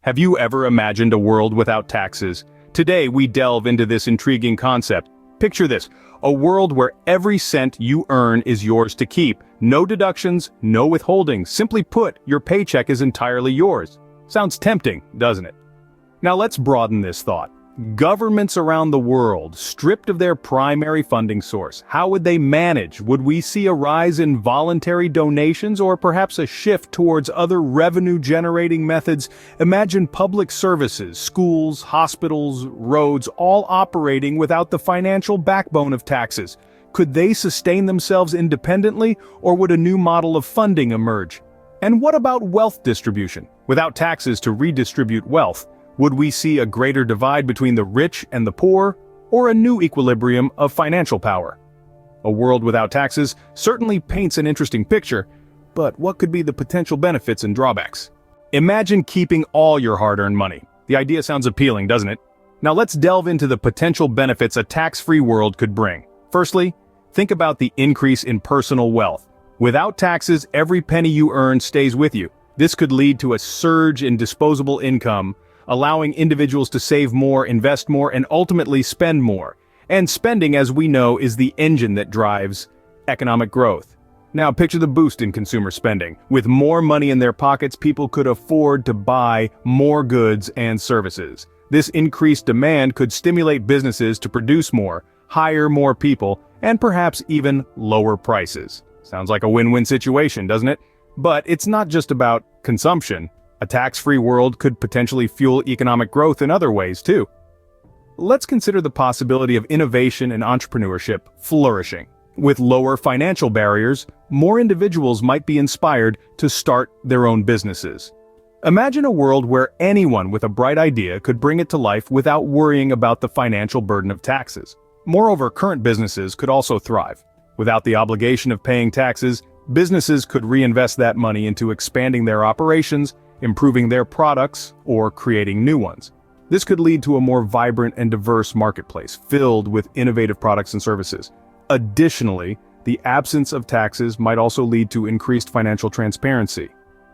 Have you ever imagined a world without taxes? Today we delve into this intriguing concept. Picture this, a world where every cent you earn is yours to keep. No deductions, no withholding. Simply put, your paycheck is entirely yours. Sounds tempting, doesn't it? Now let's broaden this thought. Governments around the world, stripped of their primary funding source, how would they manage? Would we see a rise in voluntary donations or perhaps a shift towards other revenue-generating methods? Imagine public services, schools, hospitals, roads, all operating without the financial backbone of taxes. Could they sustain themselves independently, or would a new model of funding emerge? And what about wealth distribution? Without taxes to redistribute wealth, would we see a greater divide between the rich and the poor, or a new equilibrium of financial power? A world without taxes certainly paints an interesting picture, but what could be the potential benefits and drawbacks? Imagine keeping all your hard-earned money. The idea sounds appealing, doesn't it? Now let's delve into the potential benefits a tax-free world could bring. Firstly, think about the increase in personal wealth. Without taxes, every penny you earn stays with you. This could lead to a surge in disposable income, allowing individuals to save more, invest more, and ultimately spend more. And spending, as we know, is the engine that drives economic growth. Now picture the boost in consumer spending. With more money in their pockets, people could afford to buy more goods and services. This increased demand could stimulate businesses to produce more, hire more people, and perhaps even lower prices. Sounds like a win-win situation, doesn't it? But it's not just about consumption. A tax-free world could potentially fuel economic growth in other ways, too. Let's consider the possibility of innovation and entrepreneurship flourishing. With lower financial barriers, more individuals might be inspired to start their own businesses. Imagine a world where anyone with a bright idea could bring it to life without worrying about the financial burden of taxes. Moreover, current businesses could also thrive. Without the obligation of paying taxes, businesses could reinvest that money into expanding their operations, improving their products, or creating new ones. This could lead to a more vibrant and diverse marketplace, filled with innovative products and services. Additionally, the absence of taxes might also lead to increased financial transparency.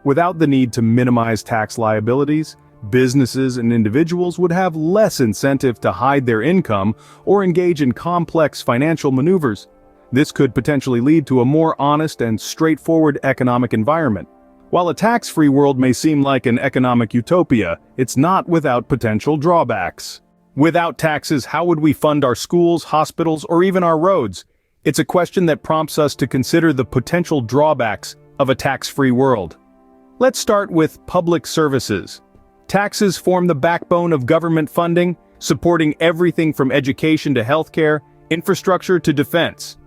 Without the need to minimize tax liabilities, businesses and individuals would have less incentive to hide their income or engage in complex financial maneuvers. This could potentially lead to a more honest and straightforward economic environment. While a tax-free world may seem like an economic utopia, it's not without potential drawbacks. Without taxes, how would we fund our schools, hospitals, or even our roads? It's a question that prompts us to consider the potential drawbacks of a tax-free world. Let's start with public services. Taxes form the backbone of government funding, supporting everything from education to healthcare, infrastructure to defense.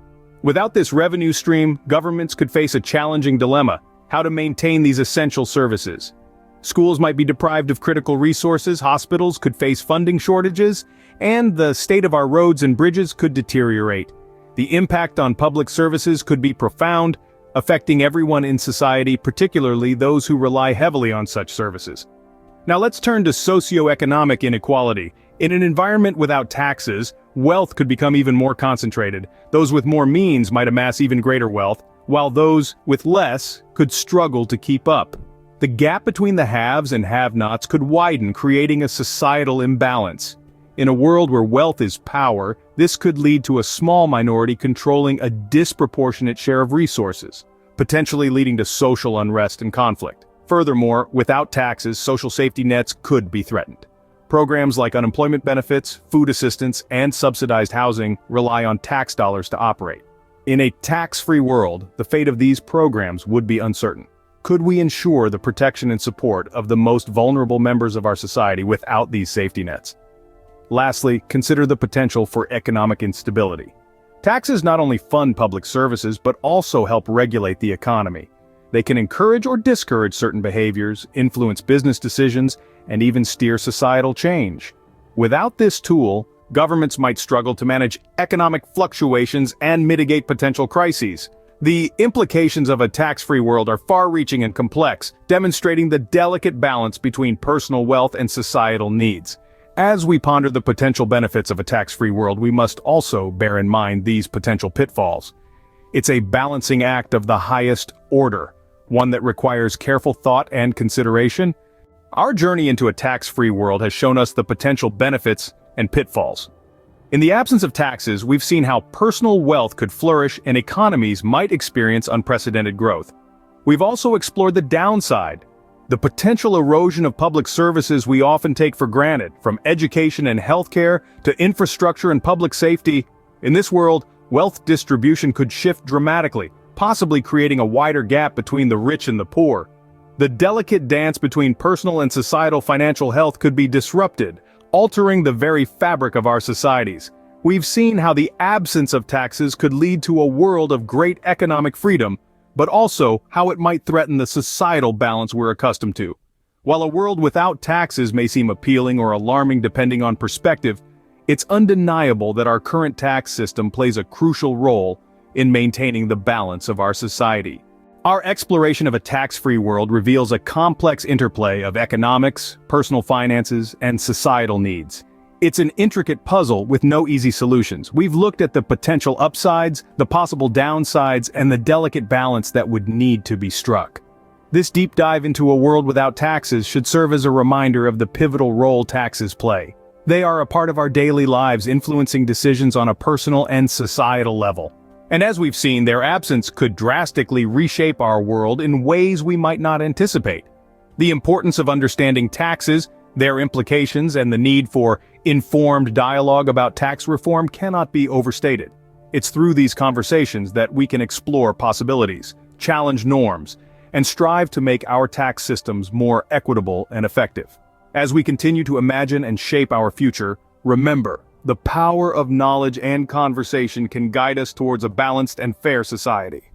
Without this revenue stream, governments could face a challenging dilemma: how to maintain these essential services. Schools might be deprived of critical resources, hospitals could face funding shortages, and the state of our roads and bridges could deteriorate. The impact on public services could be profound, affecting everyone in society, particularly those who rely heavily on such services. Now let's turn to socioeconomic inequality. In an environment without taxes, wealth could become even more concentrated. Those with more means might amass even greater wealth, while those with less could struggle to keep up. The gap between the haves and have-nots could widen, creating a societal imbalance. In a world where wealth is power, this could lead to a small minority controlling a disproportionate share of resources, potentially leading to social unrest and conflict. Furthermore, without taxes, social safety nets could be threatened. Programs like unemployment benefits, food assistance, and subsidized housing rely on tax dollars to operate. In a tax-free world, the fate of these programs would be uncertain. Could we ensure the protection and support of the most vulnerable members of our society without these safety nets? Lastly, consider the potential for economic instability. Taxes not only fund public services but also help regulate the economy. They can encourage or discourage certain behaviors, influence business decisions, and even steer societal change. Without this tool, governments might struggle to manage economic fluctuations and mitigate potential crises. The implications of a tax-free world are far-reaching and complex, demonstrating the delicate balance between personal wealth and societal needs. As we ponder the potential benefits of a tax-free world, we must also bear in mind these potential pitfalls. It's a balancing act of the highest order, one that requires careful thought and consideration. Our journey into a tax-free world has shown us the potential benefits and pitfalls. In the absence of taxes, we've seen how personal wealth could flourish and economies might experience unprecedented growth. We've also explored the downside, the potential erosion of public services we often take for granted, from education and healthcare to infrastructure and public safety. In this world, wealth distribution could shift dramatically, possibly creating a wider gap between the rich and the poor. The delicate dance between personal and societal financial health could be disrupted, altering the very fabric of our societies. We've seen how the absence of taxes could lead to a world of great economic freedom, but also how it might threaten the societal balance we're accustomed to. While a world without taxes may seem appealing or alarming depending on perspective, it's undeniable that our current tax system plays a crucial role in maintaining the balance of our society. Our exploration of a tax-free world reveals a complex interplay of economics, personal finances, and societal needs. It's an intricate puzzle with no easy solutions. We've looked at the potential upsides, the possible downsides, and the delicate balance that would need to be struck. This deep dive into a world without taxes should serve as a reminder of the pivotal role taxes play. They are a part of our daily lives, influencing decisions on a personal and societal level. And as we've seen, their absence could drastically reshape our world in ways we might not anticipate. The importance of understanding taxes, their implications, and the need for informed dialogue about tax reform cannot be overstated. It's through these conversations that we can explore possibilities, challenge norms, and strive to make our tax systems more equitable and effective. As we continue to imagine and shape our future, remember, the power of knowledge and conversation can guide us towards a balanced and fair society.